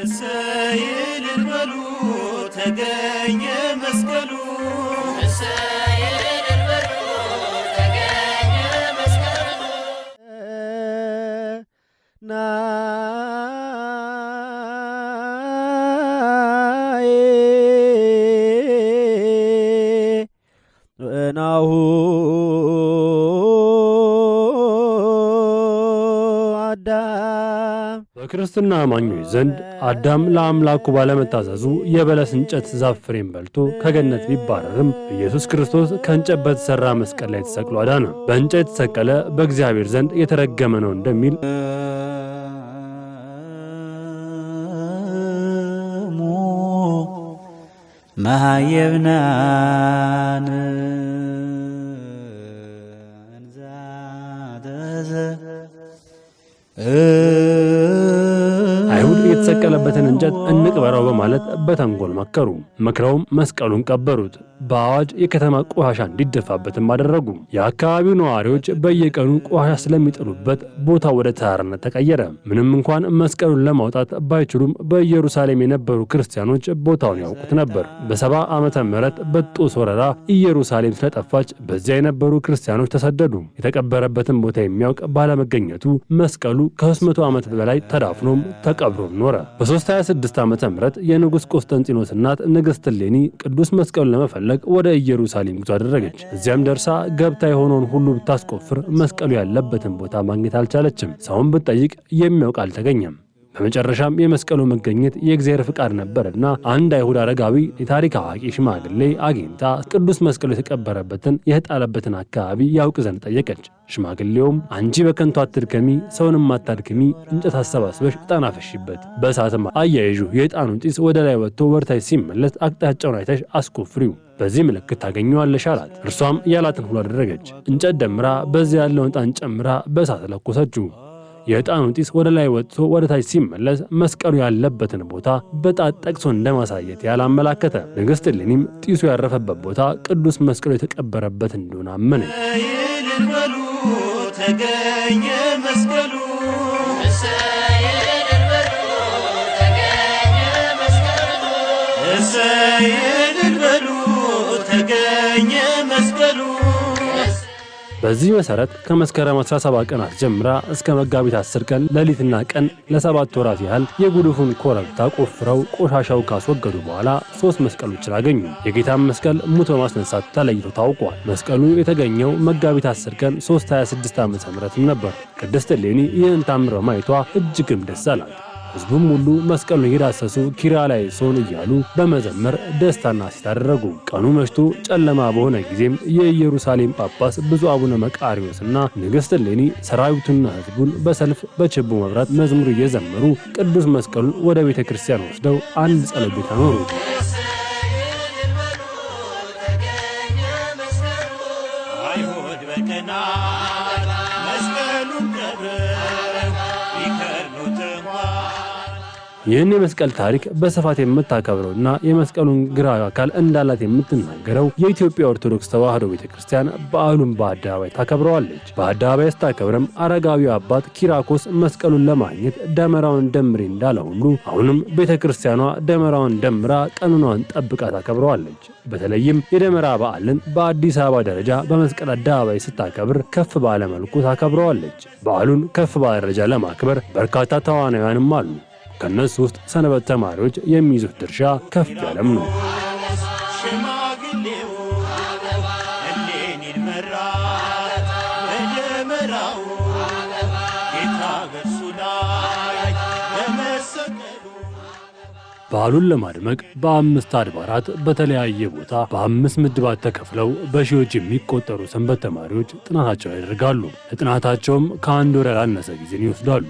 እሰይል በሉ ተገኘ መስቀሉ እሰይል በሉ ተገኘ መስቀሉ ናሁ በክርስትና አማኞች ዘንድ አዳም ለአምላኩ ባለመታዘዙ የበለስ እንጨት ዛፍ ፍሬን በልቶ ከገነት ቢባረርም ኢየሱስ ክርስቶስ ከእንጨት በተሰራ መስቀል ላይ ተሰቅሎ አዳነ። በእንጨት የተሰቀለ በእግዚአብሔር ዘንድ የተረገመ ነው እንደሚል መሃየብናን አይሁድ የተሰቀለበትን እንጨት እንቅበረው በማለት በተንኮል መከሩ። መክረውም መስቀሉን ቀበሩት። በአዋጅ የከተማ ቆሻሻ እንዲደፋበትም አደረጉ። የአካባቢው ነዋሪዎች በየቀኑ ቆሻሻ ስለሚጥሉበት ቦታው ወደ ተራራነት ተቀየረ። ምንም እንኳን መስቀሉን ለማውጣት ባይችሉም በኢየሩሳሌም የነበሩ ክርስቲያኖች ቦታውን ያውቁት ነበር። በ70 ዓመተ ምህረት በጦስ ወረራ ኢየሩሳሌም ስለጠፋች በዚያ የነበሩ ክርስቲያኖች ተሰደዱ። የተቀበረበትን ቦታ የሚያውቅ ባለመገኘቱ መስቀሉ ከ300 ዓመት በላይ ተዳፍኖም ተቀብሮም ኖረ። በ326 ዓመተ ምህረት የንጉሥ ቆስጠንጢኖስ እናት ንግሥት እሌኒ ቅዱስ መስቀሉን ለመፈለግ ወደ ኢየሩሳሌም ጉዞ አደረገች። እዚያም ደርሳ ገብታ የሆነውን ሁሉ ብታስቆፍር መስቀሉ ያለበትን ቦታ ማግኘት አልቻለችም። ሰውን ብትጠይቅ የሚያውቅ አልተገኘም። በመጨረሻም የመስቀሉ መገኘት የእግዚአብሔር ፍቃድ ነበርና አንድ አይሁድ አረጋዊ የታሪክ አዋቂ ሽማግሌ አግኝታ ቅዱስ መስቀሉ የተቀበረበትን የተጣለበትን አካባቢ ያውቅ ዘንድ ጠየቀች። ሽማግሌውም አንቺ በከንቱ አትድከሚ፣ ሰውንም አታድክሚ፣ እንጨት አሰባስበሽ ዕጣን አፈሺበት፣ በእሳትም አያይዡ፣ የዕጣኑን ጢስ ወደ ላይ ወጥቶ ወርታች ሲመለስ አቅጣጫውን አይተሽ አስቆፍሪው፣ በዚህ ምልክት ታገኘዋለሽ አላት። እርሷም ያላትን ሁሉ አደረገች። እንጨት ደምራ በዚያ ያለውን ዕጣን ጨምራ በእሳት ለኮሰችው። የዕጣኑ ጢስ ወደ ላይ ወጥቶ ወደ ታች ሲመለስ መስቀሉ ያለበትን ቦታ በጣት ጠቅሶ እንደማሳየት ያላመላከተ። ንግሥት እሌኒም ጢሱ ያረፈበት ቦታ ቅዱስ መስቀሉ የተቀበረበት እንደሆነ አመነች። ተገኘ መስቀሉ እሰይል በሉ ተገኘ መስቀሉ። በዚህ መሰረት ከመስከረም 17 ቀናት ጀምራ እስከ መጋቢት 10 ቀን ሌሊትና ቀን ለ7 ወራት ያህል የጉድፉን ኮረብታ ቆፍረው ቆሻሻው ካስወገዱ በኋላ 3 መስቀሎችን አገኙ። የጌታን መስቀል ሙቶ ማስነሳት ተለይቶ ታውቋል። መስቀሉ የተገኘው መጋቢት 10 ቀን 326 ዓመተ ምህረትም ነበር። ቅድስት እሌኒ ይህን ታምር በማየቷ እጅግም ደስ አላት። ሕዝቡም ሁሉ መስቀሉን እየዳሰሱ ኪርያላይሶን እያሉ በመዘመር ደስታና ሐሴት አደረጉ። ቀኑ መሽቶ ጨለማ በሆነ ጊዜም የኢየሩሳሌም ጳጳስ ብፁዕ አቡነ መቃርዮስና ንግሥት እሌኒ ሰራዊቱና ሕዝቡን በሰልፍ በችቦ መብራት መዝሙር እየዘመሩ ቅዱስ መስቀሉን ወደ ቤተ ክርስቲያን ወስደው አንድ ጸሎት ቤት አኖሩ። አይሁድ በቀናት መስቀሉን ይህን የመስቀል ታሪክ በስፋት የምታከብረውና የመስቀሉን ግራ አካል እንዳላት የምትናገረው የኢትዮጵያ ኦርቶዶክስ ተዋሕዶ ቤተክርስቲያን በዓሉን በአደባባይ ታከብረዋለች። በአደባባይ ስታከብረም አረጋዊው አባት ኪራኮስ መስቀሉን ለማግኘት ደመራውን ደምሪ እንዳለ ሁሉ አሁንም ቤተክርስቲያኗ ደመራውን ደምራ ቀኑኗን ጠብቃ ታከብረዋለች። በተለይም የደመራ በዓልን በአዲስ አበባ ደረጃ በመስቀል አደባባይ ስታከብር ከፍ ባለ መልኩ ታከብረዋለች። በዓሉን ከፍ ባለ ደረጃ ለማክበር በርካታ ተዋናዮችም አሉ። ከነሱ ውስጥ ሰንበት ተማሪዎች የሚይዙት ድርሻ ከፍ ያለም ነው። በዓሉን ለማድመቅ በ5 አድባራት በተለያየ ቦታ በ5 ምድባት ተከፍለው በሺዎች የሚቆጠሩ ሰንበት ተማሪዎች ጥናታቸውን ያደርጋሉ። ለጥናታቸውም ከአንድ ወር ያላነሰ ጊዜን ይወስዳሉ።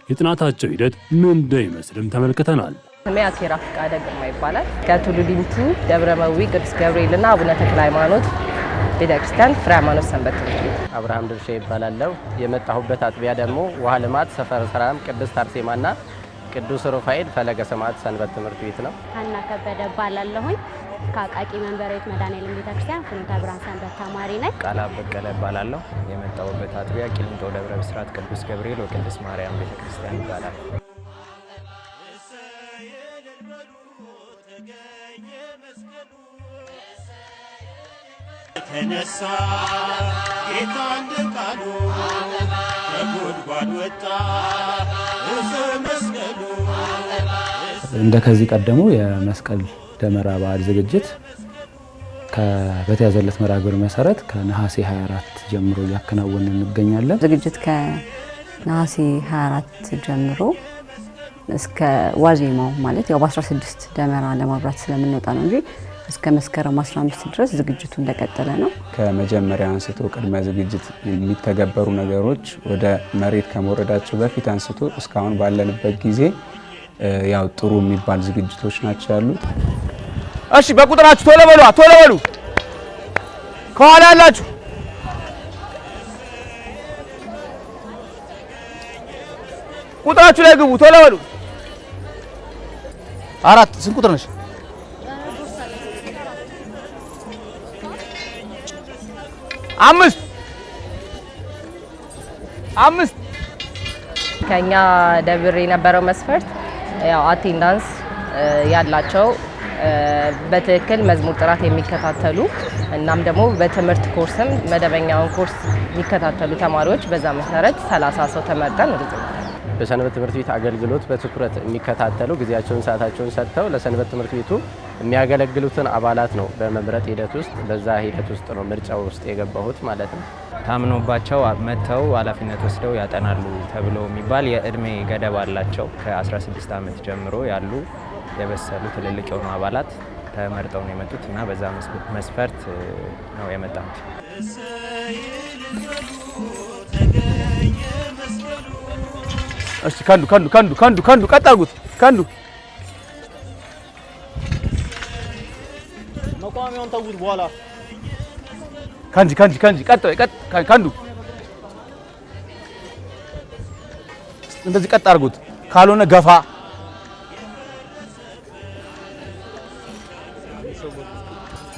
የጥናታቸው ሂደት ምን እንደሚመስልም ተመልክተናል። ስሜ አሴራ ፍቃደ ግርማ ይባላል። ከቱሉ ዲምቱ ደብረመዊ ቅዱስ ገብርኤልና አቡነ ተክለ ሃይማኖት ቤተክርስቲያን ፍሬ ሃይማኖት ሰንበት ትምህርት ቤት። አብርሃም ድርሻ ይባላል። የመጣሁበት አጥቢያ ደግሞ ውሃ ልማት ሰፈረ ሰላም ቅድስት አርሴማና ቅዱስ ሩፋኤል ፈለገ ሰማዕት ሰንበት ትምህርት ቤት ነው። ሀና ከበደ ባላለሁኝ ከአቃቂ መንበሬት መድኃኔዓለም ቤተክርስቲያን ፍኖተ ብርሃን ሰንበት ተማሪ ነኝ። ቃላ በቀለ ባላለሁ የመጣሁበት አጥቢያ ቂሊንጦ ደብረ ብስራት ቅዱስ ገብርኤል ወቅድስት ማርያም ቤተክርስቲያን ይባላል። ተነሳ ጌታ እንደ ቃሉ ከጉድጓድ ወጣ እፀ መስቀሉ። እንደ ከዚህ ቀደሙ የመስቀል ደመራ በዓል ዝግጅት በተያዘለት መርሃ ግብር መሰረት ከነሐሴ 24 ጀምሮ እያከናወንን እንገኛለን። ዝግጅት ከነሐሴ 24 ጀምሮ እስከ ዋዜማው ማለት ያው በ16 ደመራ ለማብራት ስለምንወጣ ነው እንጂ እስከ መስከረም 15 ድረስ ዝግጅቱ እንደቀጠለ ነው። ከመጀመሪያ አንስቶ ቅድመ ዝግጅት የሚተገበሩ ነገሮች ወደ መሬት ከመውረዳቸው በፊት አንስቶ እስካሁን ባለንበት ጊዜ ያው ጥሩ የሚባል ዝግጅቶች ናቸው ያሉት። እሺ በቁጥራችሁ ቶሎ በሉ ቶሎ በሉ። ከኋላ ያላችሁ ቁጥራችሁ ላይ ግቡ ቶሎ በሉ። 4 ስንት ቁጥር ነሽ? 5 ከኛ ደብር የነበረው መስፈርት ያው አቴንዳንስ ያላቸው በትክክል መዝሙር ጥራት የሚከታተሉ እናም ደግሞ በትምህርት ኮርስም መደበኛውን ኮርስ የሚከታተሉ ተማሪዎች በዛ መሰረት 30 ሰው ተመርጠን በሰንበት ትምህርት ቤት አገልግሎት በትኩረት የሚከታተሉ ጊዜያቸውን ሰዓታቸውን ሰጥተው ለሰንበት ትምህርት ቤቱ የሚያገለግሉትን አባላት ነው በመምረጥ ሂደት ውስጥ በዛ ሂደት ውስጥ ነው ምርጫው ውስጥ የገባሁት ማለት ነው። ታምኖባቸው መተው ኃላፊነት ወስደው ያጠናሉ ተብሎ የሚባል የእድሜ ገደብ አላቸው። ከ16 ዓመት ጀምሮ ያሉ የበሰሉ ትልልቅ የሆኑ አባላት ተመርጠው ነው የመጡት እና በዛ መስፈርት ነው የመጣሁት። እሺ ከንዱ ቀጥ አድርጉት። ከንዱ መቋሚያውን ተውት በኋላ ካንጂ ቀጥ ከንዱ እንደዚህ ቀጥ አድርጉት። ካልሆነ ገፋ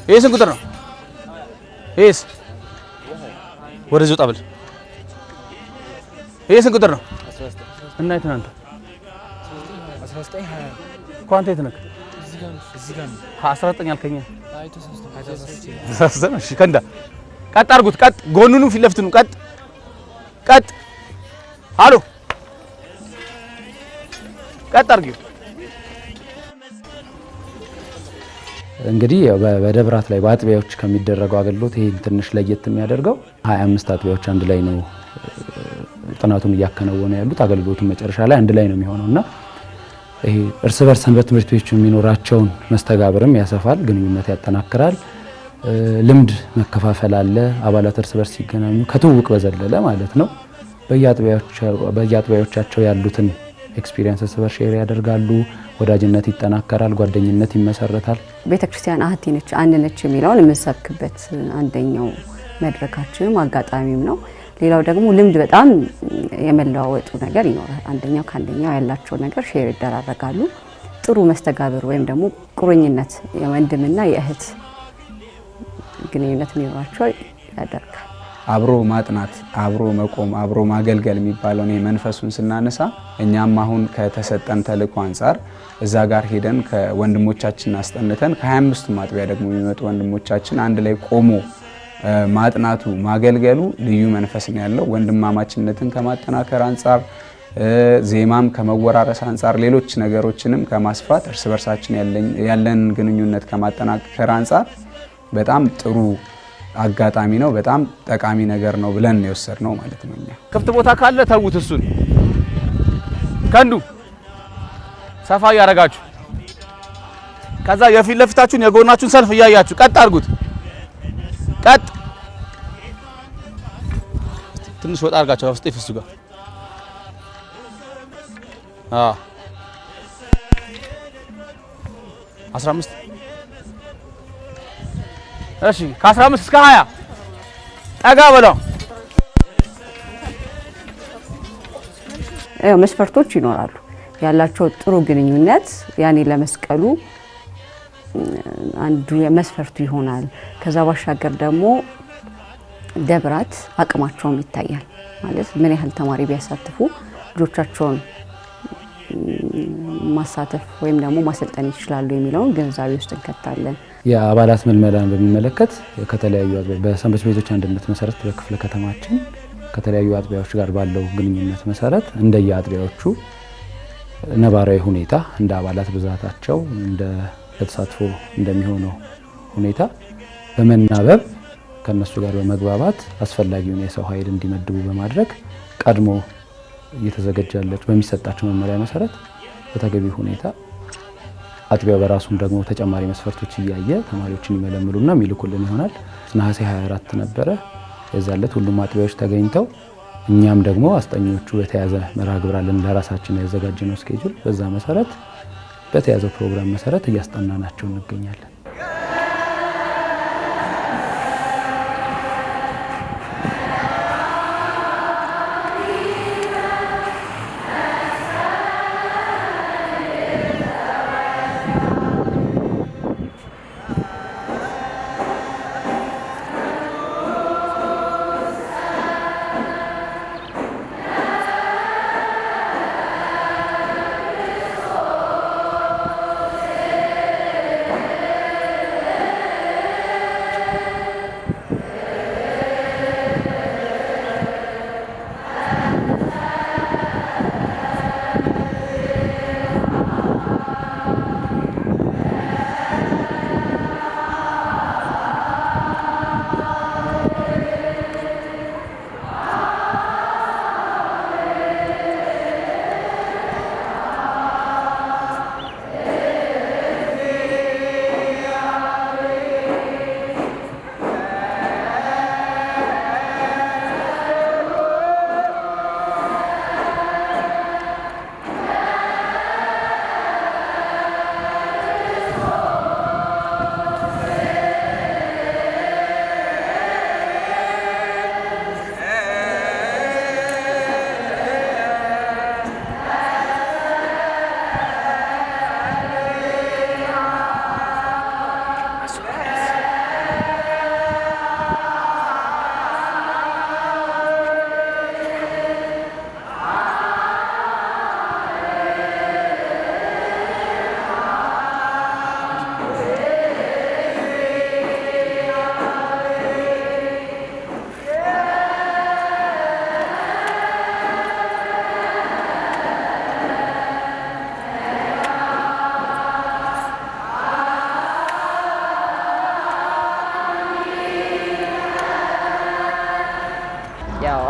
ይሄ ስንት ቁጥር ነው? ይሄስ ወደዚህ ወጣ በል። ይሄ ስንት ቁጥር ነው? እና የት ነህ አንተ? 19 20 ኳንተ የት ነህ? እዚህ ጋር ነው። 19 አልከኝ። አይቶ እሺ ከንዳ ቀጥ አድርጉት። ቀጥ ጎኑኑ ፊት ለፊቱን ቀጥ ሃሎ ቀጥ አድርጊው። እንግዲህ በደብራት ላይ በአጥቢያዎች ከሚደረገው አገልግሎት ይሄን ትንሽ ለየት የሚያደርገው 25 አጥቢያዎች አንድ ላይ ነው ጥናቱን እያከናወኑ ያሉት። አገልግሎቱን መጨረሻ ላይ አንድ ላይ ነው የሚሆነውና ይሄ እርስ በርስ ሰንበት ትምህርት ቤቶች የሚኖራቸውን መስተጋብርም ያሰፋል፣ ግንኙነት ያጠናክራል። ልምድ መከፋፈል አለ። አባላት እርስ በርስ ሲገናኙ ከትውውቅ በዘለለ ማለት ነው በየአጥቢያዎቻቸው ያሉትን ኤክስፒሪየንስ እርስ በርስ ሼር ያደርጋሉ። ወዳጅነት ይጠናከራል፣ ጓደኝነት ይመሰረታል። ቤተክርስቲያን አህቲ ነች አንድ ነች የሚለውን የምንሰብክበት አንደኛው መድረካችንም አጋጣሚም ነው። ሌላው ደግሞ ልምድ በጣም የመለዋወጡ ነገር ይኖራል። አንደኛው ከአንደኛው ያላቸው ነገር ሼር ይደራረጋሉ። ጥሩ መስተጋብር ወይም ደግሞ ቁርኝነት የወንድምና የእህት ግንኙነት የሚኖራቸው ያደርጋል። አብሮ ማጥናት፣ አብሮ መቆም፣ አብሮ ማገልገል የሚባለው ነው መንፈሱን ስናነሳ እኛም አሁን ከተሰጠን ተልእኮ አንፃር እዛ ጋር ሄደን ከወንድሞቻችን አስጠንተን ከ25ቱ ማጥቢያ ደግሞ የሚመጡ ወንድሞቻችን አንድ ላይ ቆሞ ማጥናቱ ማገልገሉ ልዩ መንፈስ ነው ያለው። ወንድማማችነትን ከማጠናከር አንፃር ዜማም ከመወራረስ አንፃር ሌሎች ነገሮችንም ከማስፋት እርስ በርሳችን ያለን ግንኙነት ከማጠናከር አንፃር በጣም ጥሩ አጋጣሚ ነው። በጣም ጠቃሚ ነገር ነው ብለን ነው የወሰድነው ማለት ነው። እኛ ክፍት ቦታ ካለ ተውት። እሱን ከንዱ ሰፋ ያረጋችሁ ከዛ የፊት ለፊታችሁን የጎናችሁን ሰልፍ እያያችሁ ቀጥ አድርጉት። ቀጥ ትንሽ ወጣ አድርጋችሁ አፍስጤ ፍሱ ጋር 15 እሺ ከ15 እስከ 20 ጠጋ በለው። መስፈርቶች ይኖራሉ ያላቸው ጥሩ ግንኙነት ያኔ ለመስቀሉ አንዱ የመስፈርቱ ይሆናል። ከዛ ባሻገር ደግሞ ደብራት አቅማቸውም ይታያል ማለት ምን ያህል ተማሪ ቢያሳትፉ ልጆቻቸውን ማሳተፍ ወይም ደግሞ ማሰልጠን ይችላሉ የሚለውን ግንዛቤ ውስጥ እንከታለን። የአባላት ምልመላን በሚመለከት ከተለያዩ በሰንበት ቤቶች አንድነት መሰረት በክፍለ ከተማችን ከተለያዩ አጥቢያዎች ጋር ባለው ግንኙነት መሰረት እንደየአጥቢያዎቹ ነባራዊ ሁኔታ እንደ አባላት ብዛታቸው እንደ ተሳትፎ እንደሚሆነው ሁኔታ በመናበብ ከነሱ ጋር በመግባባት አስፈላጊውን የሰው ኃይል እንዲመድቡ በማድረግ ቀድሞ እየተዘጋጀላቸው በሚሰጣቸው መመሪያ መሰረት በተገቢ ሁኔታ አጥቢያው በራሱም ደግሞ ተጨማሪ መስፈርቶች እያየ ተማሪዎችን ይመለምሉና የሚልኩልን ይሆናል። ነሐሴ 24 ነበረ የዛለት ሁሉም አጥቢያዎች ተገኝተው እኛም ደግሞ አስጠኞቹ በተያዘ መርሃ ግብር አለን ለራሳችን ያዘጋጀነው ስኬጁል በዛ መሰረት በተያዘው ፕሮግራም መሰረት እያስጠናናቸው እንገኛለን።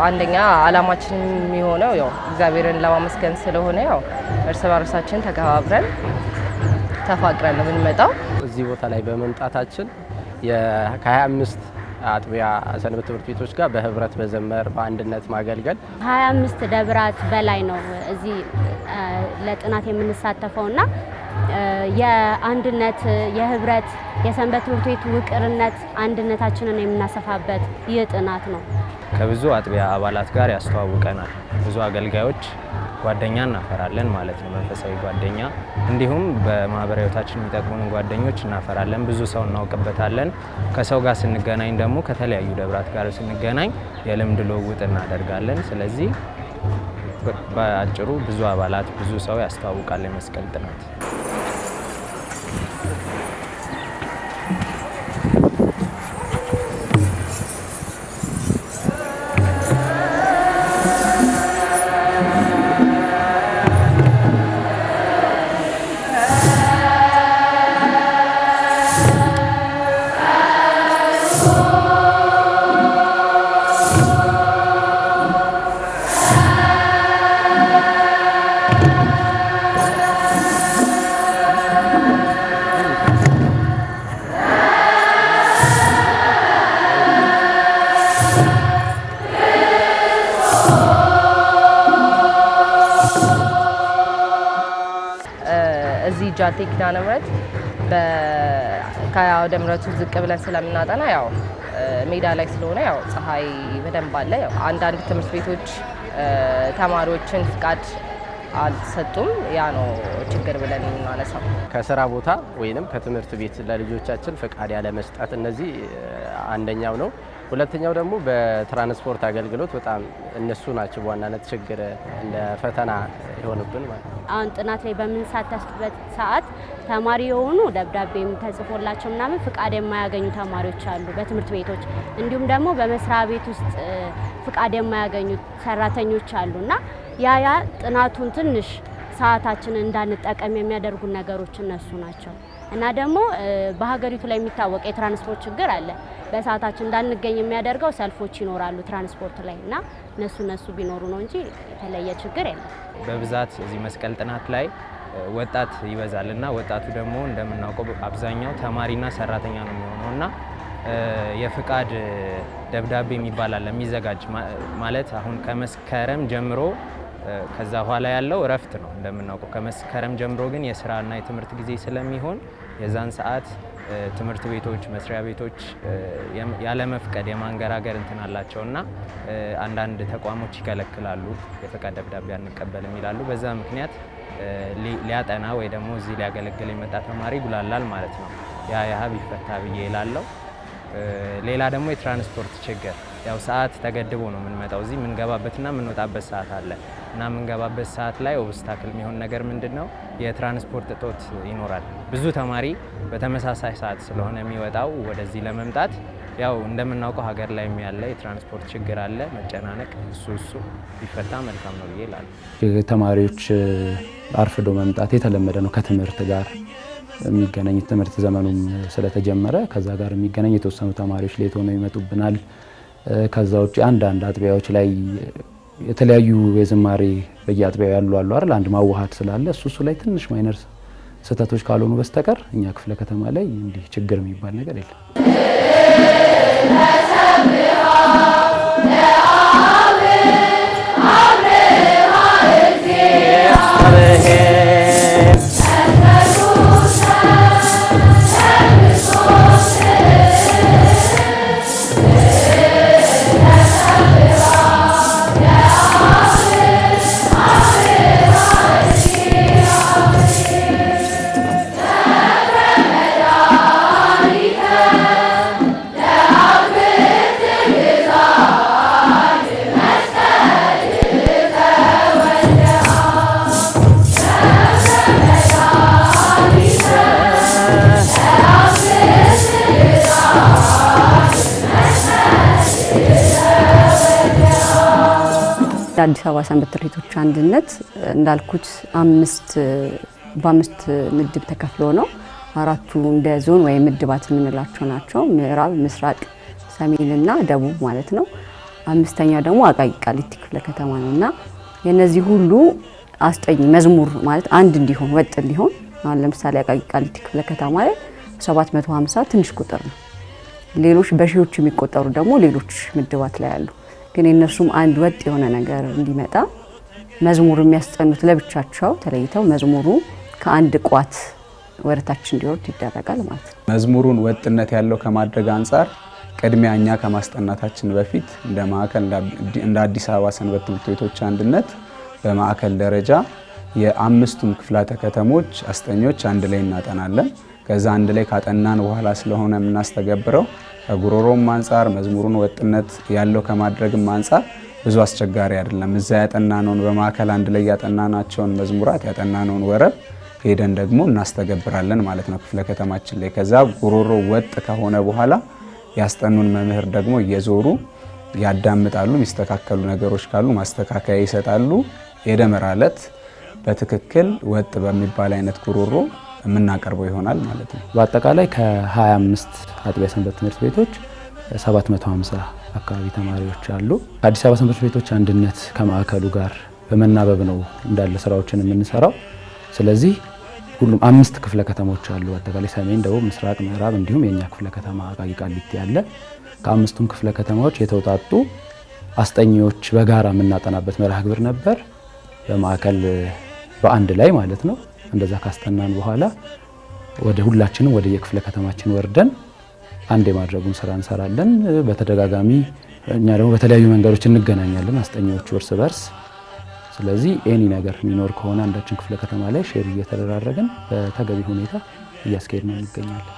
አንደኛ አላማችን የሚሆነው ያው እግዚአብሔርን ለማመስገን ስለሆነ ያው እርስ በርሳችን ተከባብረን ተፋቅረን ነው የምንመጣው። እዚህ ቦታ ላይ በመምጣታችን ከ25 አጥቢያ ሰንበት ትምህርት ቤቶች ጋር በህብረት መዘመር በአንድነት ማገልገል 25 ደብራት በላይ ነው እዚህ ለጥናት የምንሳተፈውና የአንድነት የህብረት የሰንበት ትምህርት ቤት ውቅርነት አንድነታችንን የምናሰፋበት ይህ ጥናት ነው። ከብዙ አጥቢያ አባላት ጋር ያስተዋውቀናል። ብዙ አገልጋዮች ጓደኛ እናፈራለን ማለት ነው፣ መንፈሳዊ ጓደኛ። እንዲሁም በማህበራዊ ህይወታችን የሚጠቅሙን ጓደኞች እናፈራለን፣ ብዙ ሰው እናውቅበታለን። ከሰው ጋር ስንገናኝ ደግሞ ከተለያዩ ደብራት ጋር ስንገናኝ የልምድ ልውውጥ እናደርጋለን። ስለዚህ በአጭሩ ብዙ አባላት ብዙ ሰው ያስተዋውቃል የመስቀል ጥናት። እዚህ ጃቴ ኪዳነ ምሕረት ከአውደ ምሕረቱ ዝቅ ብለን ስለምናጠና ያው ሜዳ ላይ ስለሆነ ያው ፀሐይ በደንብ አለ። ያው አንዳንድ ትምህርት ቤቶች ተማሪዎችን ፍቃድ አልሰጡም። ያ ነው ችግር ብለን የምናነሳው። ከስራ ቦታ ወይንም ከትምህርት ቤት ለልጆቻችን ፍቃድ ያለ መስጠት እነዚህ አንደኛው ነው። ሁለተኛው ደግሞ በትራንስፖርት አገልግሎት በጣም እነሱ ናቸው በዋናነት ችግር እንደ ፈተና እንዳይሆንብን ማለት ነው። አሁን ጥናት ላይ በምንሳተፍበት ሰዓት ተማሪ የሆኑ ደብዳቤም ተጽፎላቸው ምናምን ፍቃድ የማያገኙ ተማሪዎች አሉ በትምህርት ቤቶች፣ እንዲሁም ደግሞ በመስሪያ ቤት ውስጥ ፍቃድ የማያገኙ ሰራተኞች አሉና ያ ጥናቱን ትንሽ ሰዓታችንን እንዳንጠቀም የሚያደርጉ ነገሮች እነሱ ናቸው። እና ደግሞ በሀገሪቱ ላይ የሚታወቅ የትራንስፖርት ችግር አለ። በሰዓታችን እንዳንገኝ የሚያደርገው ሰልፎች ይኖራሉ ትራንስፖርት ላይ እና እነሱ ቢኖሩ ነው እንጂ የተለየ ችግር የለም። በብዛት እዚህ መስቀል ጥናት ላይ ወጣት ይበዛል እና ወጣቱ ደግሞ እንደምናውቀው አብዛኛው ተማሪና ሰራተኛ ነው የሚሆነው እና የፍቃድ ደብዳቤ የሚባል አለ የሚዘጋጅ ማለት አሁን ከመስከረም ጀምሮ ከዛ በኋላ ያለው እረፍት ነው እንደምናውቀው። ከመስከረም ጀምሮ ግን የስራና የትምህርት ጊዜ ስለሚሆን የዛን ሰዓት ትምህርት ቤቶች፣ መስሪያ ቤቶች ያለ መፍቀድ የማንገራገር እንትን አላቸውና አንዳንድ ተቋሞች ይከለክላሉ። የፍቃድ ደብዳቤ አንቀበልም ይላሉ። በዛ ምክንያት ሊያጠና ወይ ደግሞ እዚህ ሊያገለግል የመጣ ተማሪ ይጉላላል ማለት ነው። ያ ቢፈታ ብዬ እላለሁ። ሌላ ደግሞ የትራንስፖርት ችግር ያው ሰዓት ተገድቦ ነው የምንመጣው። እዚህ የምንገባበትና የምንወጣበት ሰዓት አለ እና የምንገባበት ሰዓት ላይ ኦብስታክል የሚሆን ነገር ምንድነው? የትራንስፖርት እጦት ይኖራል። ብዙ ተማሪ በተመሳሳይ ሰዓት ስለሆነ የሚወጣው ወደዚህ ለመምጣት ያው እንደምናውቀው ሀገር ላይ ያለ የትራንስፖርት ችግር አለ፣ መጨናነቅ። እሱ ቢፈታ መልካም ነው ብዬ እላለሁ። ተማሪዎች አርፍዶ መምጣት የተለመደ ነው። ከትምህርት ጋር የሚገናኝ ትምህርት ዘመኑም ስለተጀመረ ከዛ ጋር የሚገናኝ የተወሰኑ ተማሪዎች ሌት ሆነው ይመጡብናል። ከዛ ውጪ አንዳንድ አጥቢያዎች ላይ የተለያዩ የዝማሬ በየአጥቢያው ያሉ አይደል፣ አንድ ማዋሃድ ስላለ እሱ ላይ ትንሽ ማይነር ስህተቶች ካልሆኑ በስተቀር እኛ ክፍለ ከተማ ላይ እንዲህ ችግር የሚባል ነገር የለም። አዲስ አበባ ሰንበት ትምህርት ቤቶች አንድነት እንዳልኩት በአምስት ምድብ ተከፍሎ ነው። አራቱ እንደ ዞን ወይ ምድባት የምንላቸው ናቸው። ምዕራብ፣ ምስራቅ፣ ሰሜንና ደቡብ ማለት ነው። አምስተኛው ደግሞ አቃቂ ቃሊቲ ክፍለ ከተማ ነውና የነዚህ ሁሉ አስጠኝ መዝሙር ማለት አንድ እንዲሆን ወጥ እንዲሆን አሁን ለምሳሌ አቃቂ ቃሊቲ ክፍለ ከተማ ላይ 750 ትንሽ ቁጥር ነው። ሌሎች በሺዎች የሚቆጠሩ ደግሞ ሌሎች ምድባት ላይ አሉ። ግን የነሱም አንድ ወጥ የሆነ ነገር እንዲመጣ መዝሙር የሚያስጠኑት ለብቻቸው ተለይተው መዝሙሩ ከአንድ ቋት ወርታች እንዲወርድ ይደረጋል ማለት ነው። መዝሙሩን ወጥነት ያለው ከማድረግ አንፃር ቅድሚያ እኛ ከማስጠናታችን በፊት እንደ ማዕከል እንደ አዲስ አበባ ሰንበት ትምህርት ቤቶች አንድነት በማዕከል ደረጃ የአምስቱም ክፍላተ ከተሞች አስጠኞች አንድ ላይ እናጠናለን። ከዛ አንድ ላይ ካጠናን በኋላ ስለሆነ የምናስተገብረው ከጉሮሮም አንፃር መዝሙሩን ወጥነት ያለው ከማድረግም አንፃር ብዙ አስቸጋሪ አይደለም። እዛ ያጠናነውን በማዕከል አንድ ላይ ያጠናናቸውን መዝሙራት ያጠናነውን ወረብ ሄደን ደግሞ እናስተገብራለን ማለት ነው ክፍለ ከተማችን ላይ። ከዛ ጉሮሮ ወጥ ከሆነ በኋላ ያስጠኑን መምህር ደግሞ እየዞሩ ያዳምጣሉ። የሚስተካከሉ ነገሮች ካሉ ማስተካከያ ይሰጣሉ። የደመራ ዕለት በትክክል ወጥ በሚባል አይነት ጉሮሮ የምናቀርበው ይሆናል ማለት ነው። በአጠቃላይ ከ25 አጥቢያ ሰንበት ትምህርት ቤቶች 750 አካባቢ ተማሪዎች አሉ። አዲስ አበባ ሰንበት ቤቶች አንድነት ከማዕከሉ ጋር በመናበብ ነው እንዳለ ስራዎችን የምንሰራው። ስለዚህ ሁሉም 5 ክፍለ ከተሞች አሉ። አጠቃላይ ሰሜን፣ ደቡብ፣ ምስራቅ፣ ምዕራብ እንዲሁም የኛ ክፍለ ከተማ አቃቂ ቃሊቲ ያለ ከአምስቱም ክፍለ ከተማዎች የተውጣጡ አስጠኚዎች በጋራ የምናጠናበት መርሃ ግብር ነበር። በማዕከል በአንድ ላይ ማለት ነው። እንደዛ ካስጠናን በኋላ ወደ ሁላችንም ወደ የክፍለ ከተማችን ወርደን አንድ የማድረጉን ስራ እንሰራለን። በተደጋጋሚ እኛ ደግሞ በተለያዩ መንገዶች እንገናኛለን አስጠኚዎቹ እርስ በርስ። ስለዚህ ኤኒ ነገር የሚኖር ከሆነ አንዳችን ክፍለ ከተማ ላይ ሼር እየተደራረግን በተገቢ ሁኔታ እያስኬድ ነው እንገኛለን።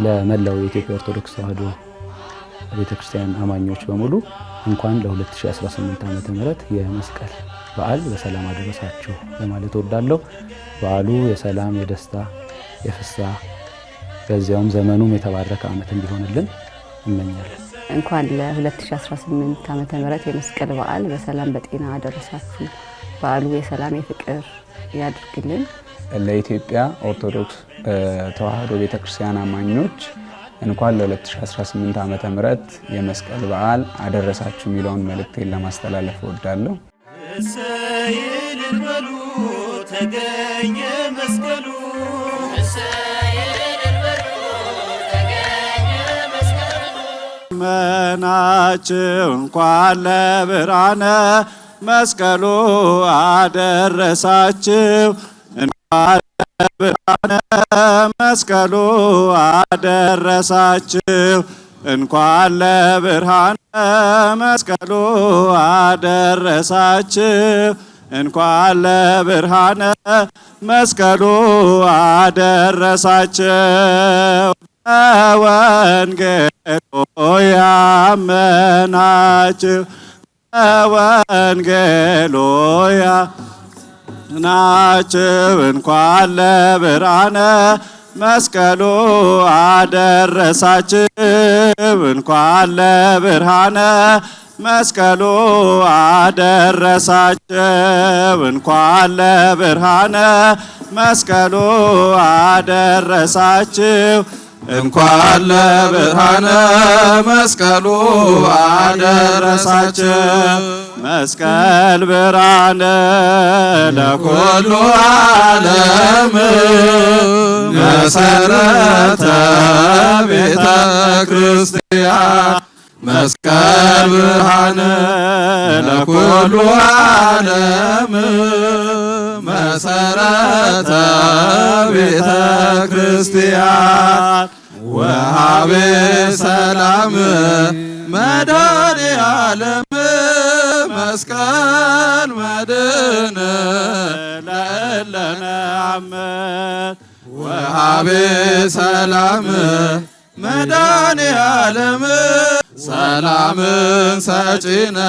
ለመላው የኢትዮጵያ ኦርቶዶክስ ተዋሕዶ ቤተክርስቲያን አማኞች በሙሉ እንኳን ለ2018 ዓመተ ምህረት የመስቀል በዓል በሰላም አደረሳችሁ ለማለት እወዳለሁ። በዓሉ የሰላም፣ የደስታ፣ የፍስሐ በዚያውም ዘመኑም የተባረከ ዓመት እንዲሆንልን እመኛለሁ። እንኳን ለ2018 ዓመተ ምህረት የመስቀል በዓል በሰላም በጤና አደረሳችሁ። በዓሉ የሰላም የፍቅር ያድርግልን። ለኢትዮጵያ ኦርቶዶክስ ተዋሕዶ ቤተክርስቲያን አማኞች እንኳን ለ2018 ዓመተ ምህረት የመስቀል በዓል አደረሳችሁ የሚለውን መልእክቴን ለማስተላለፍ እወዳለሁ። እሰይ እልል በሉ ተገኘ መስቀሉ፣ እሰይ እልል በሉ ተገኘ መስቀሉ። መናችሁ እንኳን ለብርሃነ መስቀሉ አደረሳችሁ፣ እንኳን ለብርሃነ መስቀሉ አደረሳችሁ፣ እንኳን ለብርሃነ መስቀሉ አደረሳችሁ፣ እንኳን ለብርሃነ መስቀሉ አደረሳችሁ። በወንጌሉ ያመናችሁ በወንጌሉ ናችሁ፣ እንኳን ለብርሃነ መስቀሉ አደረሳችሁ፣ እንኳን ለብርሃነ መስቀሉ አደረሳችሁ፣ እንኳን ለብርሃነ መስቀሉ አደረሳችሁ፣ እንኳን ለብርሃነ መስቀሉ አደረሳችሁ። መስቀል ብርሃነ ለኩሉ ዓለም መሰረተ ቤተ ክርስቲያን። መስቀል ብርሃነ ለኩሉ ዓለም መሰረተ ቤተ ክርስቲያን። ወሃቤ ሰላም መድኃኔ ዓለም መስቀል መድኅነ ለእለነ አመን። ወሃቤ ሰላም መድኃኔ ዓለም ሰላምን ሰጪነ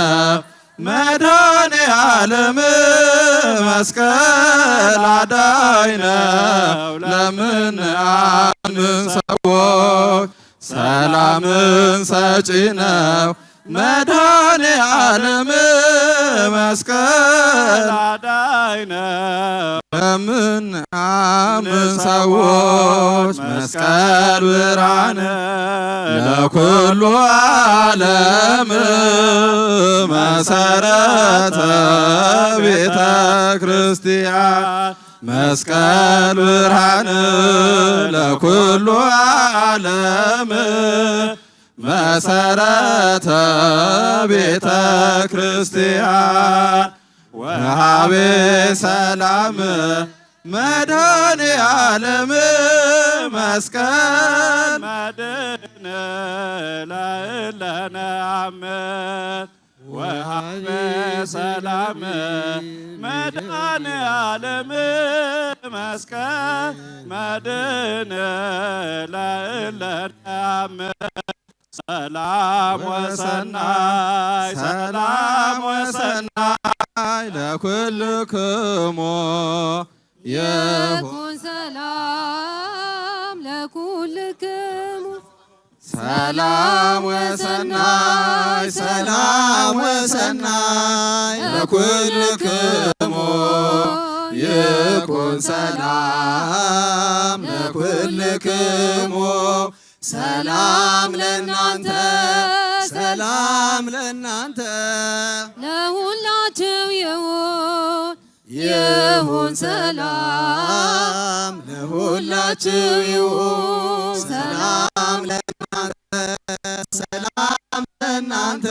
መድኃኔ ዓለም መስቀል አዳይነ ለምንአምን ሰዎች ሰላምን ሰጪነው መድኃኔ ዓለም መስቀል አዳይነው ለምንአምን ሰዎች መስቀል ብርሃነ ለኩሉ ዓለም መሰረተ ቤተ ክርስቲያን። መስቀል ብርሃነ ለኩሉ ዓለም መሰረተ ቤተ ክርስቲያን። ወሃቤ ሰላም መድኃኔ ዓለም መስቀል መድኅነ ለእለነ አመን። ወሃቤ ሰላም መድኃኔ ዓለም መስቀል መድኅነ ለእለነ አመን። ሰላም ወሰናይ ሰላም ወሰናይ ለኩልክሙ የኩን ሰላም ለኩልክሙ ሰላም ወሰናይ ሰላም ወሰናይ ለኩልክሙ ይኩን ሰላም ለኩልክሙ ሰላም ለናንተ ሰላም ለናንተ ለሁላችሁ ይሁን ሰላም ለሁላችሁ ይሁን ሰላም ለናንተ ሰላም ለናንተ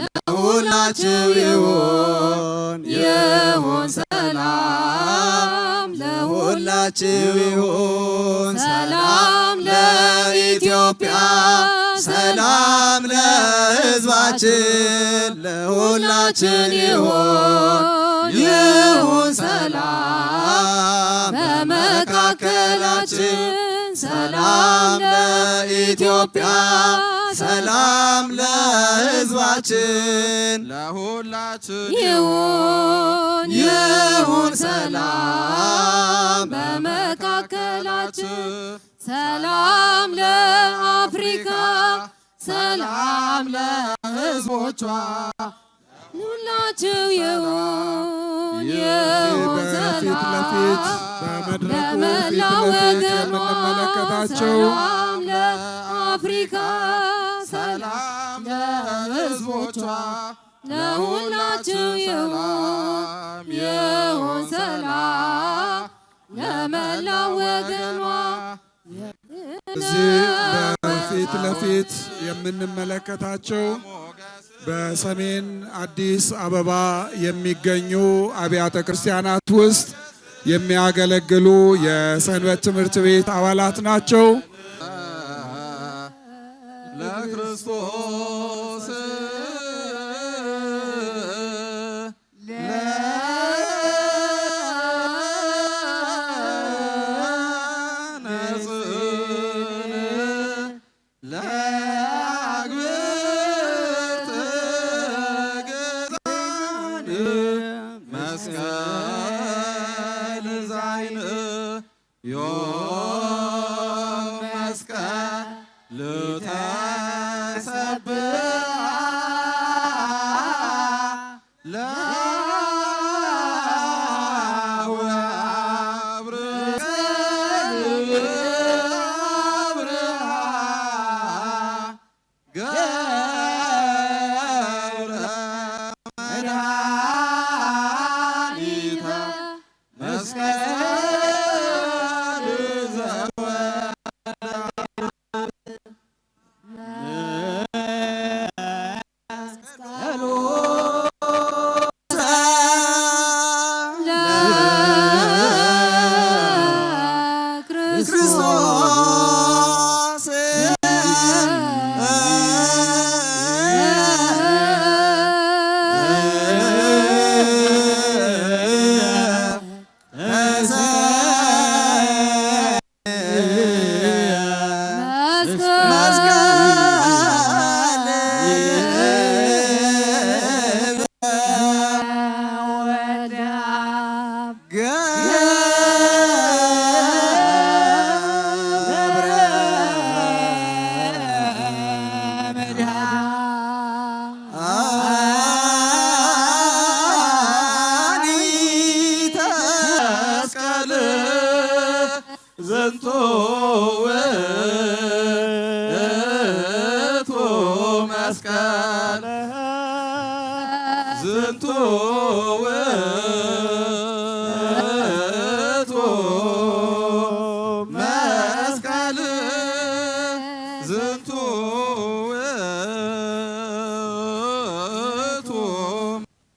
ለሁላችሁ ይሁን ሰላም ለሁላችሁ ይሁን ሰላም ለኢትዮጵያ ሰላም ለሕዝባችን ለሁላችን ይሁን ሰላም በመካከላችን ሰላም ለኢትዮጵያ ሰላም ለሕዝባችን ለሁላችን ይሁን ሰላም በመካከላችን ሰላም ለአፍሪካ ሰላም ለሕዝቦቿ ሁላችሁ ይሁን ለፊት በመድረኩ ፊት የምንመለከታቸው ሰላም ለአፍሪካ ሰላም ለሕዝቦቿ ለሁላችሁ ይሁን ሰላም ለመላው ወገኗ። እዚህ በፊት ለፊት የምንመለከታቸው በሰሜን አዲስ አበባ የሚገኙ አብያተ ክርስቲያናት ውስጥ የሚያገለግሉ የሰንበት ትምህርት ቤት አባላት ናቸው። ለክርስቶስ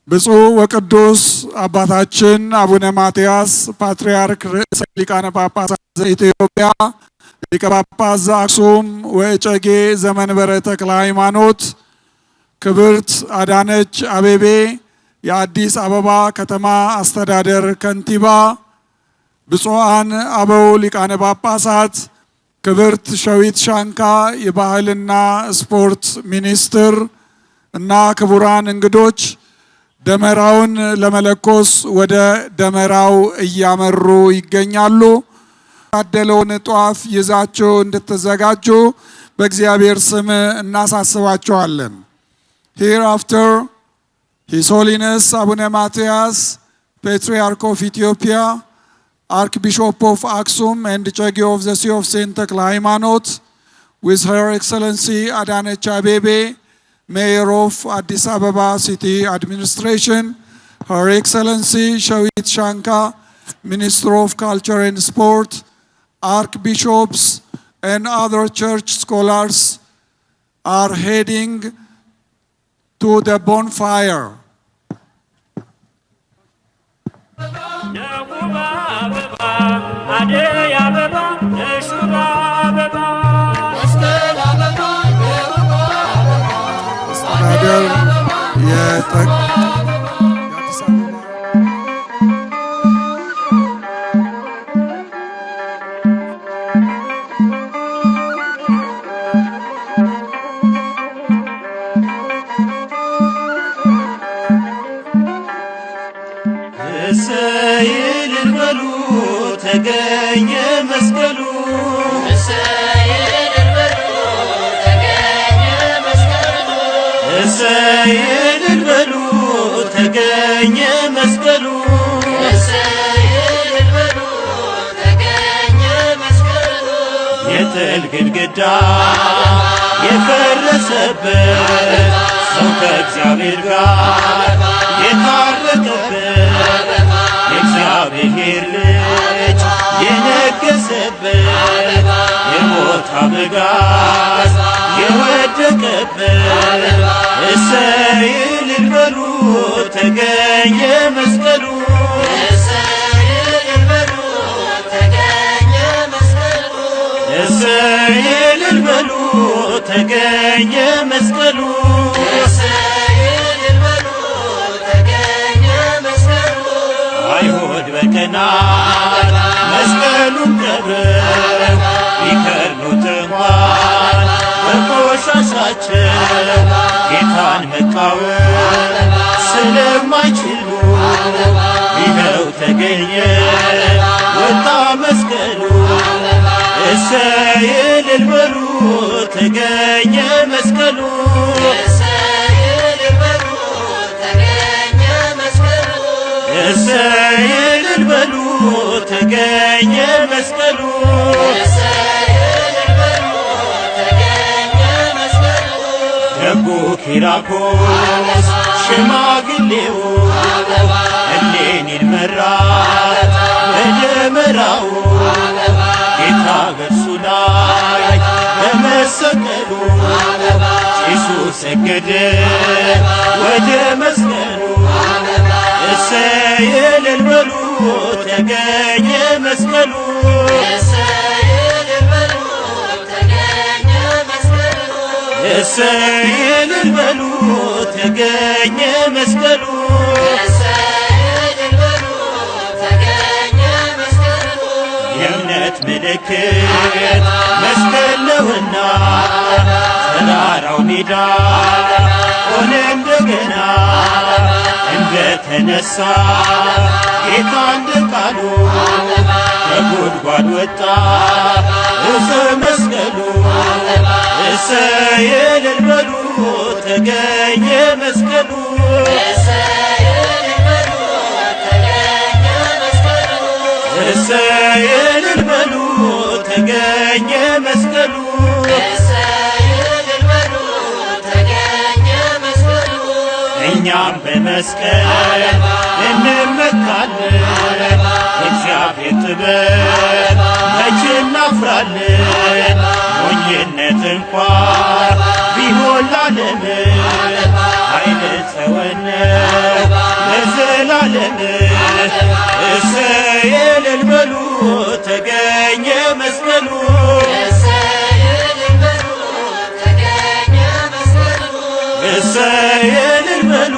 ብፁዕ ወቅዱስ አባታችን አቡነ ማትያስ ፓትርያርክ ርዕሰ ሊቃነ ጳጳሳት ዘኢትዮጵያ ሊቀ ጳጳስ ዘአክሱም ወእጨጌ ዘመንበረ ተክለ ሃይማኖት፣ ክብርት አዳነች አቤቤ የአዲስ አበባ ከተማ አስተዳደር ከንቲባ፣ ብፁዓን አበው ሊቃነ ጳጳሳት፣ ክብርት ሸዊት ሻንካ የባህልና ስፖርት ሚኒስትር እና ክቡራን እንግዶች ደመራውን ለመለኮስ ወደ ደመራው እያመሩ ይገኛሉ። ታደለውን ጧፍ ይዛችሁ እንድትዘጋጁ በእግዚአብሔር ስም እናሳስባችኋለን። Hereafter, His Holiness Abune Matthias, Patriarch of Ethiopia, Archbishop of Aksum and Chagi of the See of Saint Tekle Haymanot, with Her Excellency Adanech Abebe, Mayor of Addis Ababa City Administration, Her Excellency Shawit Shanka, Minister of Culture and Sport, Archbishops and other church scholars are heading to the bonfire. ተገኘ መስቀሉ እሰይ እልል በሉ ተገኘ መስቀሉ እሰይ እልል በሉ ተገኘ መስቀሉ እሰይ እልል በሉ ተገኘ መስቀሉ የጥል ግድግዳ የፈረሰበት ሰው ከእግዚአብሔር ጋር የታረቀበት የእግዚአብሔር ልጅ የነገሰበት የሞት አበጋዝ የወደቀበት እሰይ እልል በሉ ተገኘ መስቀሉ እሰይ እልል በሉ ተገኘ መስቀሉ እሰይ እልል በሉ ተገኘ መስቀሉ እሰይ እልል በሉ ተገኘ መስቀሉ አይሁድ በቀናት መስቀሉን ቀብረው ቢከርኑት እንኳን በቆሻሻቸው ጌታን መቃወም ስለማይችሉ ይኸው ተገኘ ወጣ መስቀሉ እሰይ እልል በሉ ተገኘ መስቀሉ እሰይ እልል በሉ ተገኘ መስቀሉ እሰይ እልል በሉ ተገኘ መስቀሉ እሰይ እልል በሉ ተገኘ መስቀሉ ደጉ ኪራኮስ ሽማግሌው እሌኒን መራት በደመራው ጌታ በእርሱ ላይ በመሰቀሉ ጭሱ ሰገደ ወደ መስቀሉ እሰይ እልል በሉ ተገኘ መስቀሉ እሰይ እልል በሉ ተገኘ መስቀሉ እሰይ እልል በሉ ተገኘ መስቀሉ እሰይ እልል በሉ ተገኘ መስቀሉ የእምነት ምልክት መስቀል ነውና ተራራው ሜዳ ሆነ እንደገና እንደተነሳ ጌታ እንደ ቃሉ ከጉድጓድ ወጣ እፀ መስቀሉ እሰይ እልል በሉ ተገኘ መስቀሉ እሰይ እልል በሉ ተገኘ መስቀሉ እሰይ እልል በሉ ተገኘ መስቀሉ እሰይ እልል በሉ ተገኘ መስቀሉ እኛም በመስቀል እንመካለን እግዚአብሔር ጥበብ መቼ እናፍራለን ሞኝነት እንኳን ቢሆን ላለም ኃይል ጸወነ ለዘላለም እሰይ እልል በሉ ተገኘ መስቀሉ እሰይ እልል በሉ ተገኘ መስቀሉ እሰይ እልል በሉ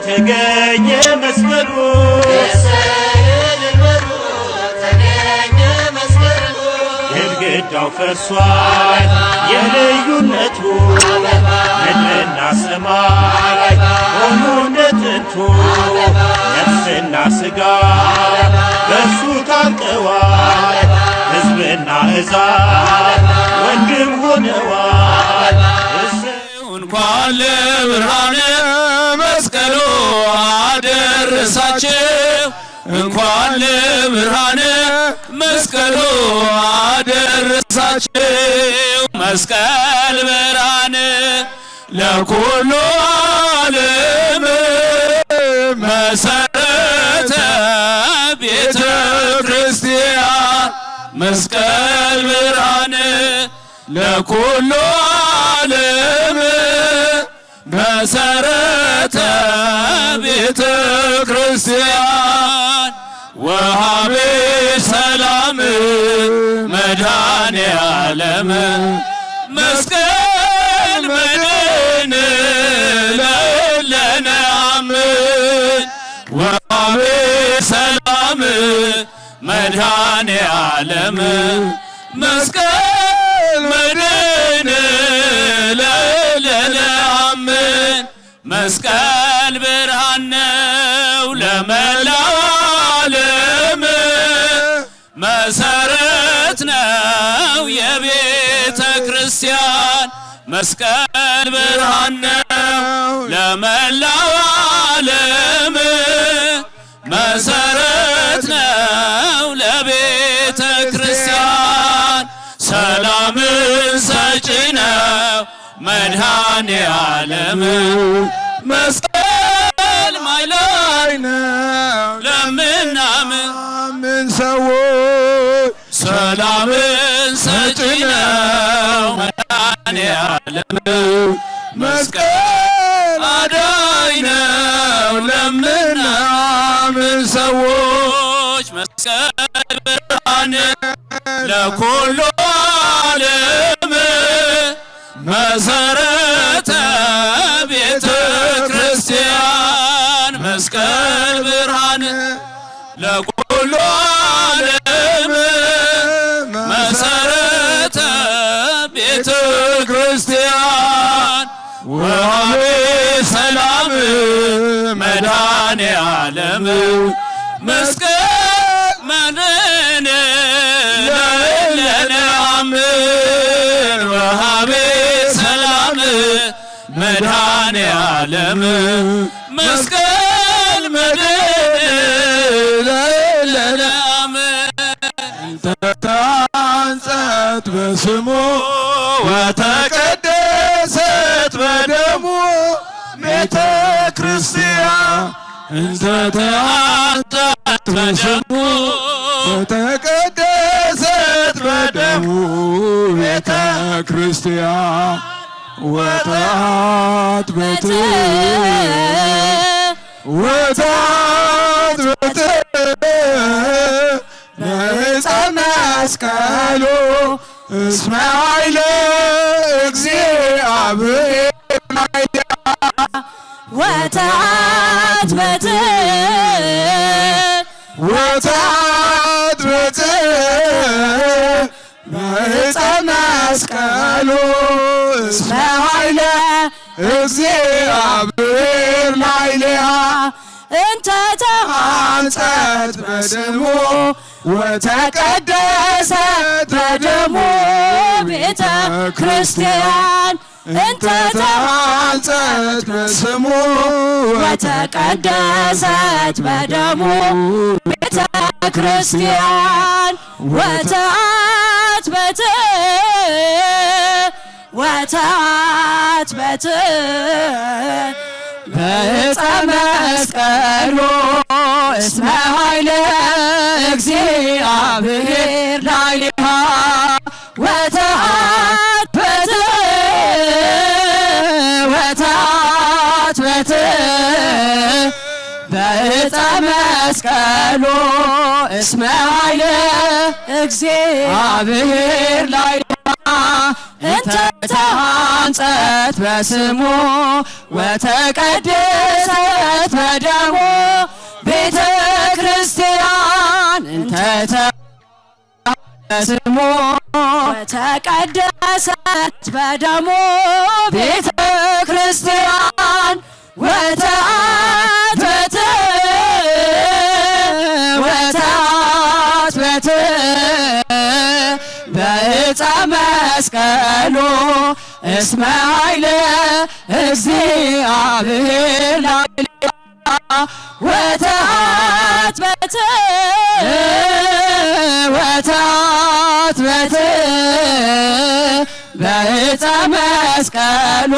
ተገኘ መስቀሉ እሰይ እልል በሉ ተገኘ መስቀሉ ግድግዳው ፈርሷል የልዩነቱ ምድርና ሰማይ ሆኖ እንደ ጥንቱ ነፍስና ሥጋ በእርሱ ታርቀዋል ሕዝብና አሕዛብ ወንድም ሆነዋል እንኳን ለብርሃነ መስቀሉ አደረሳችሁ እንኳን ለብርሃነ መስቀሉ አደረሳችሁ መስቀል ብርሃን ለኩሉ ዓለም መሰረተ ቤተ ክርስቲያን መስቀል ብርሃን ለኩሉ ዓለም መሰረተ ቤተ ክርስቲያን ወሃቤ ሰላም መድኃኔ ዓለም መስቀል መድን ለእለነ አምን ወሃቤ ሰላም መድኃኔ ዓለም መስቀል መድን ለእለነ አምን መስቀል ብርሃን ነው ለመላው ዓለም መሰረት ነው የቤተ ክርስቲያን መስቀል ብርሃን ነው ለመላው ዓለም መሰረት ነው ለቤተ ክርስቲያን ሰላምን ሰጪ ነው መድኃኔ ዓለም መስቀል ማይላይ ነው ለምናምን ሰዎች ሰላምን ሰጪ ነው መድኃኔ ዓለም መስቀል አዳኝ ነው ለምናምን ሰዎች መስቀል ብርሃን ለኩሉ ዓለም መሰረተ ቤተ ክርስቲያን መስቀል ብርሃን ለኩሉ ዓለም መሰረተ ቤተ ክርስቲያን ወሀቤ ሰላም መድኃኔ ዓለም መስቀል መድኃኔ ለለአምን ወሀቤ ሰላም መድኃኔ ዓለም መስቀል መድኃኔ ለለአምን ተታንጸት በስሙ ወተቀደሰት በደሙ ቤተ ክርስቲያን እንተ ተአንጸት በስሙ ወተቀደሰት በደሙ ቤተ ክርስቲያን ወጣት ቤት በዕፀ መስቀሉ እስመ ኃይለ እግዚአብሔር ወጣት ቤት በዕፀ መስቀሉ እስመ ኃይለ እግዚአብሔር ላዕሌሃ እንተ ተሐንጸት በደሙ ወተቀደሰት በደሙ ቤተ ክርስቲያን እንተ ተሐንጸት በስሙ ወተቀደሰት በደሙ ቤተ ክርስቲያን ወጣት ቤት በዕፀ መስቀሉ እስመ ኃይለ እግዚአብሔር ላዕሌሃ ወጣት ቤት በዕፀ መስቀሉ እስመ ኃይለ እግዚአብሔር ላዕሌሃ እንተ ተሐንጸት በስሙ ወተቀደሰት በደሙ ቤተ ክርስቲያን እንተ በስሙ ወተቀደሰት በደሙ ቤተ ክርስቲያን ወጣት ቤት በዕፀ መስቀሉ እስመ ኃይለ እግዚአብሔር ላዕሌሃ ወጣት ቤት በዕፀ መስቀሉ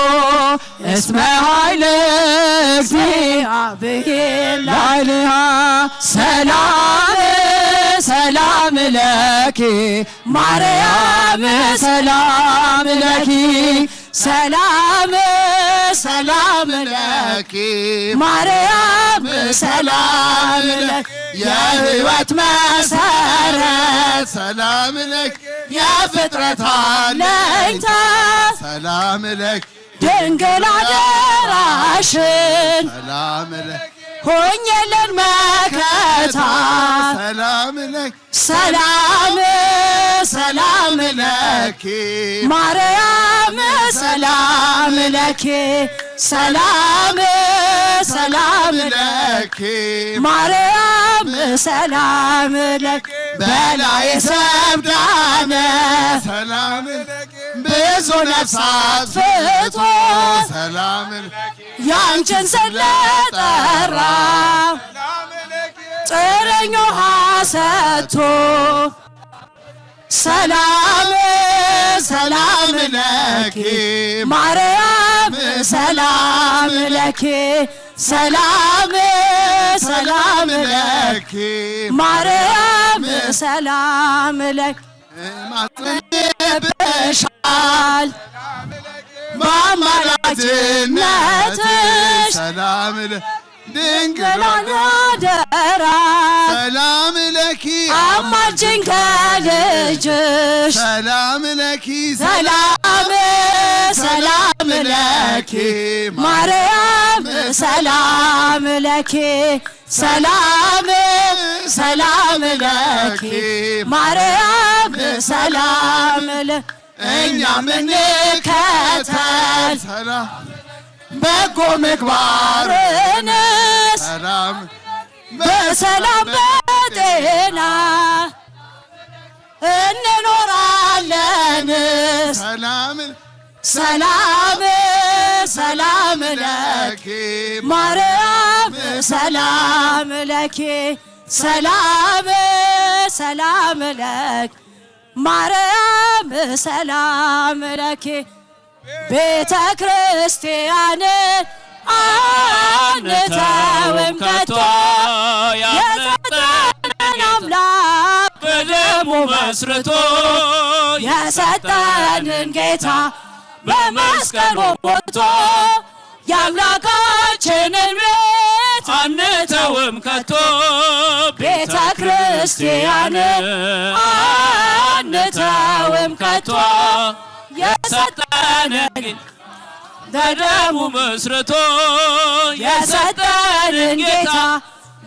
እስመ ኃይለ እግዚአብሔር ላዕሌሃ ሰላም ለኪ ማርያም ሰላም ለኪ ሰላም ለኪ ማርያም ሰላም ለኪ የሕይወት መሰረት ሰላም ለኪ የፍጥረት አለኝታ ሰላም ለኪ ድንግል አደራሽን ሰላም ለኪ ሆኜልን መከታ ሰላም ለኪ ሰላም ለኪ ማርያም ሰላም ለኪ ሰላም ለኪ ማርያም ሰላም ለኪ በላይ ሰብዳነ ሰላም ብዙ ነፍሳት ፍቶ ሰላም ያንቺን ስለጠራ ጥርኝ ውሃ ሰጥቶ ሰላም ሰላም ለኪ ማርያም ሰላም ለኪ ሰላም ሰላም ለኪ ማርያም ሰላም ለኪ ማጥብሻል በአማላጅነትሽ ሰላም ድንግል አደራ ሰላም ለኪ አማልጅኝ ከልጅሽ ሰላም ለኪ ሰላም ሰላም ለኪ ማርያም ሰላም ለኪ ሰላም ሰላም ለኪ ማርያም ሰላም ለኪ እኛም እንከተል በጎ ምግባርንስ ሰላም በሰላም በጤና እንኖራለን ሰላም ሰላም ሰላም ለኪ ማርያም ሰላም ለኪ ሰላም ሰላም ለኪ ማርያም ሰላም ለኪ ቤተ ክርስቲያን አንተውም ከቶ የሰጠንን አምላክ በደሙ መስርቶ የሰጠንን ጌታ በመስቀሉ ሞቶ የአምላካችንን ቤት አንተውም ከቶ ቤተ ክርስቲያን አንተውም ከቶ የሰጠንን በደሙ መስርቶ የሰጠንን ጌታ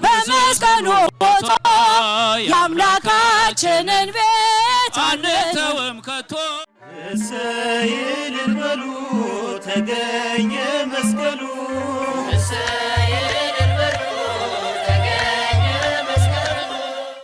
በመስቀሉ ሞቶ የአምላካችንን ቤት አንተውም ከቶ እሰይ እልል በሉ ተገኘ